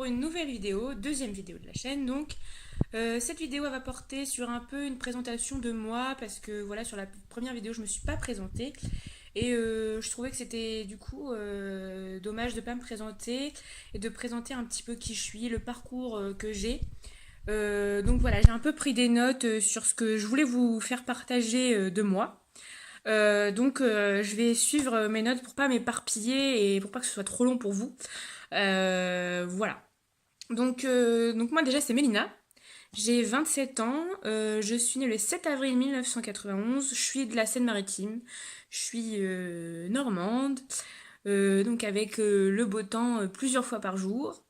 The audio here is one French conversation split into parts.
pour une nouvelle vidéo, deuxième vidéo de la chaîne. Donc, cette vidéo elle va porter sur un peu une présentation de moi parce que voilà, sur la première vidéo, je me suis pas présentée et je trouvais que c'était du coup dommage de pas me présenter et de présenter un petit peu qui je suis, le parcours que j'ai. Donc voilà, j'ai un peu pris des notes sur ce que je voulais vous faire partager de moi. Je vais suivre mes notes pour pas m'éparpiller et pour pas que ce soit trop long pour vous. Voilà. Donc moi déjà c'est Mélina, j'ai 27 ans, je suis née le 7 avril 1991, je suis de la Seine-Maritime, je suis normande, donc avec le beau temps plusieurs fois par jour.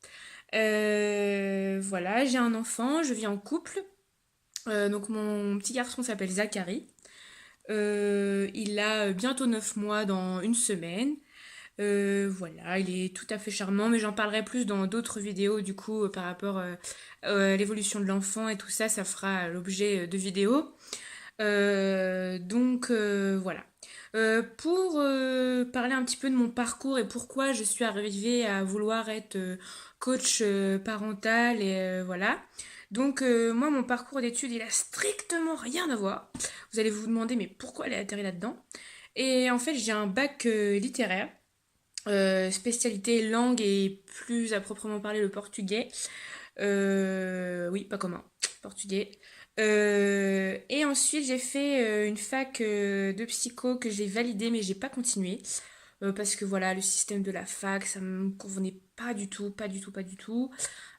Voilà, j'ai un enfant, je vis en couple, donc mon petit garçon s'appelle Zachary. Il a bientôt 9 mois dans une semaine. Voilà, il est tout à fait charmant, mais j'en parlerai plus dans d'autres vidéos du coup par rapport à l'évolution de l'enfant et tout ça, ça fera l'objet de vidéos. Voilà. Pour parler un petit peu de mon parcours et pourquoi je suis arrivée à vouloir être coach parental et voilà. Moi mon parcours d'études il a strictement rien à voir. Vous allez vous demander mais pourquoi elle est atterrie là-dedans? Et en fait j'ai un bac littéraire. Spécialité langue et plus à proprement parler le portugais. Oui, pas commun, portugais. Et ensuite j'ai fait une fac de psycho que j'ai validée mais j'ai pas continué. Parce que voilà, le système de la fac, ça me convenait pas du tout, pas du tout, pas du tout.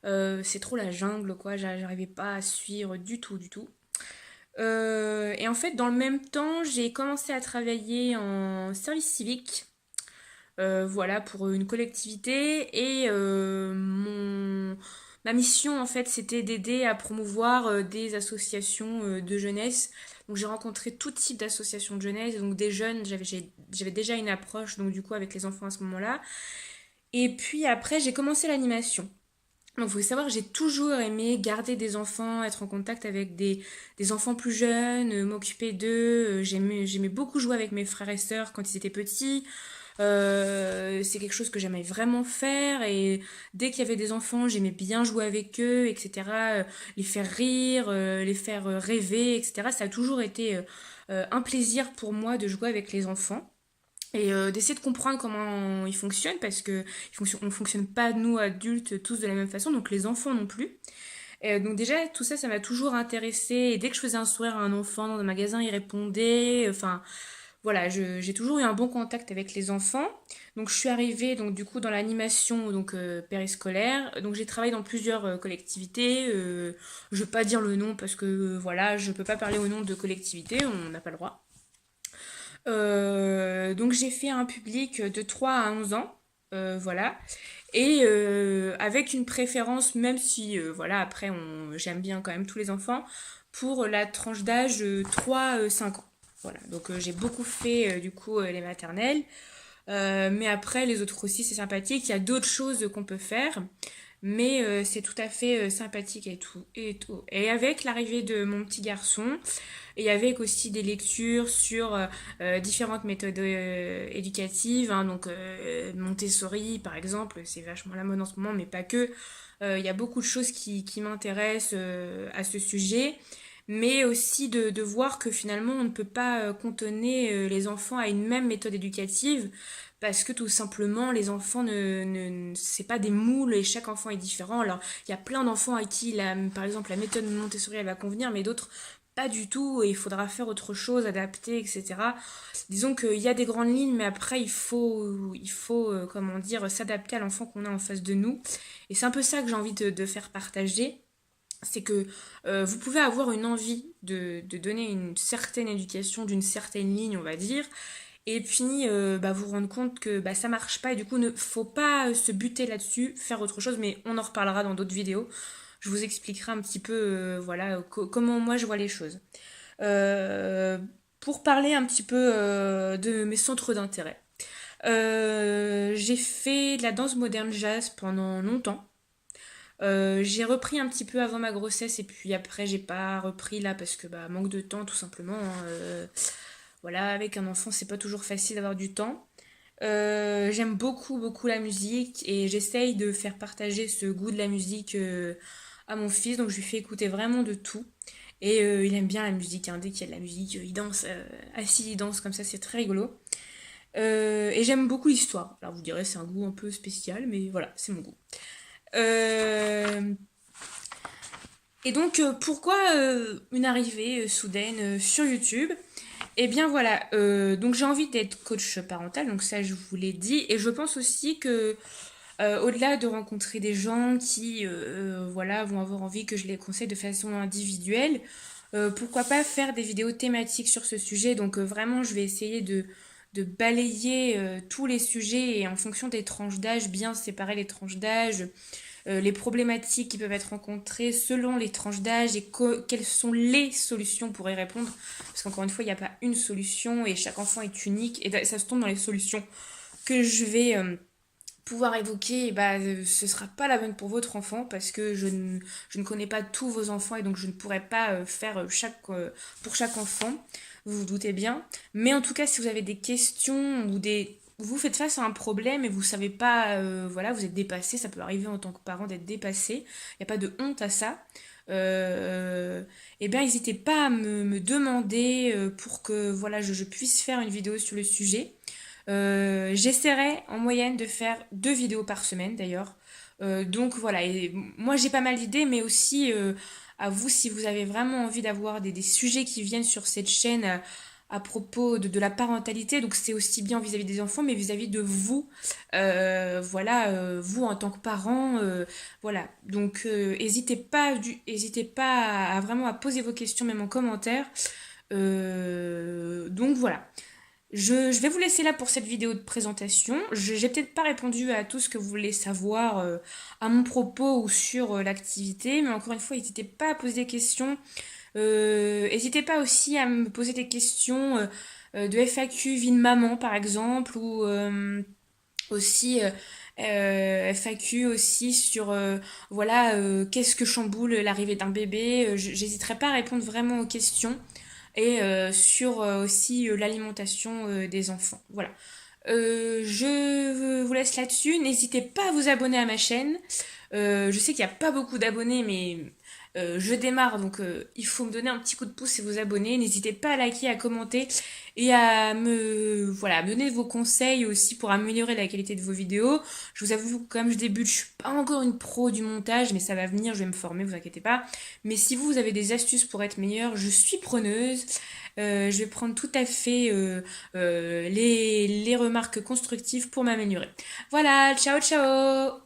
C'est trop la jungle, quoi, j'arrivais pas à suivre du tout, du tout. Et en fait, dans le même temps, j'ai commencé à travailler en service civique voilà, pour une collectivité. Et ma mission, en fait, c'était d'aider à promouvoir des associations de jeunesse. Donc, j'ai rencontré tout type d'associations de jeunesse, donc des jeunes, j'avais déjà une approche, donc du coup, avec les enfants à ce moment-là. Et puis après, j'ai commencé l'animation. Donc, il faut savoir, j'ai toujours aimé garder des enfants, être en contact avec des enfants plus jeunes, m'occuper d'eux. J'aimais beaucoup jouer avec mes frères et sœurs quand ils étaient petits. C'est quelque chose que j'aimais vraiment faire et dès qu'il y avait des enfants, j'aimais bien jouer avec eux, etc. Les faire rire, les faire rêver, etc. Ça a toujours été un plaisir pour moi de jouer avec les enfants et d'essayer de comprendre comment ils fonctionnent parce que on fonctionne pas nous adultes tous de la même façon, donc les enfants non plus. Donc déjà tout ça, ça m'a toujours intéressé et dès que je faisais un sourire à un enfant dans un magasin, il répondait. Enfin, voilà, j'ai toujours eu un bon contact avec les enfants. Donc je suis arrivée donc du coup dans l'animation donc périscolaire. Donc j'ai travaillé dans plusieurs collectivités. Je vais pas dire le nom parce que voilà, je peux pas parler au nom de collectivités, on n'a pas le droit. Donc j'ai fait un public de 3 à 11 ans. Voilà. Et avec une préférence, même si voilà, après j'aime bien quand même tous les enfants, pour la tranche d'âge 3-5 ans. Voilà, donc j'ai beaucoup fait du coup les maternelles. Mais après, les autres aussi, c'est sympathique. Il y a d'autres choses qu'on peut faire. Mais c'est tout à fait sympathique et tout, et tout. Et avec l'arrivée de mon petit garçon, et avec aussi des lectures sur différentes méthodes éducatives, hein, donc Montessori par exemple, c'est vachement la mode en ce moment, mais pas que. Il y a beaucoup de choses qui m'intéressent à ce sujet, mais aussi de voir que finalement on ne peut pas cantonner les enfants à une même méthode éducative parce que tout simplement les enfants c'est pas des moules et chaque enfant est différent. Alors il y a plein d'enfants à qui par exemple la méthode Montessori elle va convenir, mais d'autres pas du tout et il faudra faire autre chose, adapter, etc. Disons qu'il y a des grandes lignes, mais après il faut comment dire, s'adapter à l'enfant qu'on a en face de nous. Et c'est un peu ça que j'ai envie de faire partager, c'est que vous pouvez avoir une envie de donner une certaine éducation d'une certaine ligne, on va dire, et puis vous rendre compte que ça marche pas, et du coup, ne faut pas se buter là-dessus, faire autre chose, mais on en reparlera dans d'autres vidéos. Je vous expliquerai un petit peu voilà, comment moi je vois les choses. Euh, pour parler un petit peu de mes centres d'intérêt. J'ai fait de la danse moderne jazz pendant longtemps. J'ai repris un petit peu avant ma grossesse et puis après j'ai pas repris là parce que manque de temps tout simplement, hein. Voilà, avec un enfant c'est pas toujours facile d'avoir du temps. J'aime beaucoup, beaucoup la musique et j'essaye de faire partager ce goût de la musique à mon fils. Donc je lui fais écouter vraiment de tout. Et il aime bien la musique, hein. Dès qu'il y a de la musique, il danse, assis, il danse comme ça, c'est très rigolo. Et j'aime beaucoup l'histoire. Alors vous direz, c'est un goût un peu spécial, mais voilà, c'est mon goût. Euh, et donc, pourquoi une arrivée soudaine sur YouTube? Eh bien voilà, donc j'ai envie d'être coach parental, donc ça je vous l'ai dit, et je pense aussi que au-delà de rencontrer des gens qui voilà, vont avoir envie que je les conseille de façon individuelle, pourquoi pas faire des vidéos thématiques sur ce sujet. Donc vraiment je vais essayer de balayer tous les sujets et en fonction des tranches d'âge, bien séparer les tranches d'âge, les problématiques qui peuvent être rencontrées selon les tranches d'âge et quelles sont les solutions pour y répondre. Parce qu'encore une fois, il n'y a pas une solution et chaque enfant est unique et ça se tombe dans les solutions que je vais pouvoir évoquer, et bah, ce sera pas la bonne pour votre enfant parce que je ne connais pas tous vos enfants et donc je ne pourrais pas faire pour chaque enfant, vous vous doutez bien. Mais en tout cas, si vous avez des questions ou des... Vous faites face à un problème et vous savez pas, voilà, vous êtes dépassé, ça peut arriver en tant que parent d'être dépassé, il n'y a pas de honte à ça. Eh bien, n'hésitez pas à me demander pour que voilà, je puisse faire une vidéo sur le sujet. J'essaierai en moyenne de faire 2 vidéos par semaine d'ailleurs. Donc voilà, et moi j'ai pas mal d'idées, mais aussi à vous si vous avez vraiment envie d'avoir des sujets qui viennent sur cette chaîne à propos de la parentalité. Donc c'est aussi bien vis-à-vis des enfants, mais vis-à-vis de vous. Voilà, vous en tant que parent. Voilà, donc hésitez pas à vraiment à poser vos questions, même en commentaire. Donc voilà. Je vais vous laisser là pour cette vidéo de présentation. J'ai peut-être pas répondu à tout ce que vous voulez savoir à mon propos ou sur l'activité, mais encore une fois, n'hésitez pas à poser des questions. N'hésitez pas aussi à me poser des questions de FAQ vie de maman par exemple, ou aussi FAQ aussi sur voilà qu'est-ce que chamboule l'arrivée d'un bébé. J'hésiterai pas à répondre vraiment aux questions et sur aussi l'alimentation des enfants. Voilà. Je vous laisse là-dessus. N'hésitez pas à vous abonner à ma chaîne. Je sais qu'il n'y a pas beaucoup d'abonnés, mais je démarre, donc il faut me donner un petit coup de pouce et vous abonner. N'hésitez pas à liker, à commenter et à me voilà, me donner vos conseils aussi pour améliorer la qualité de vos vidéos. Je vous avoue, comme je débute, je suis pas encore une pro du montage, mais ça va venir, je vais me former, vous inquiétez pas. Mais si vous avez des astuces pour être meilleur, je suis preneuse. Je vais prendre tout à fait les remarques constructives pour m'améliorer. Voilà, ciao ciao!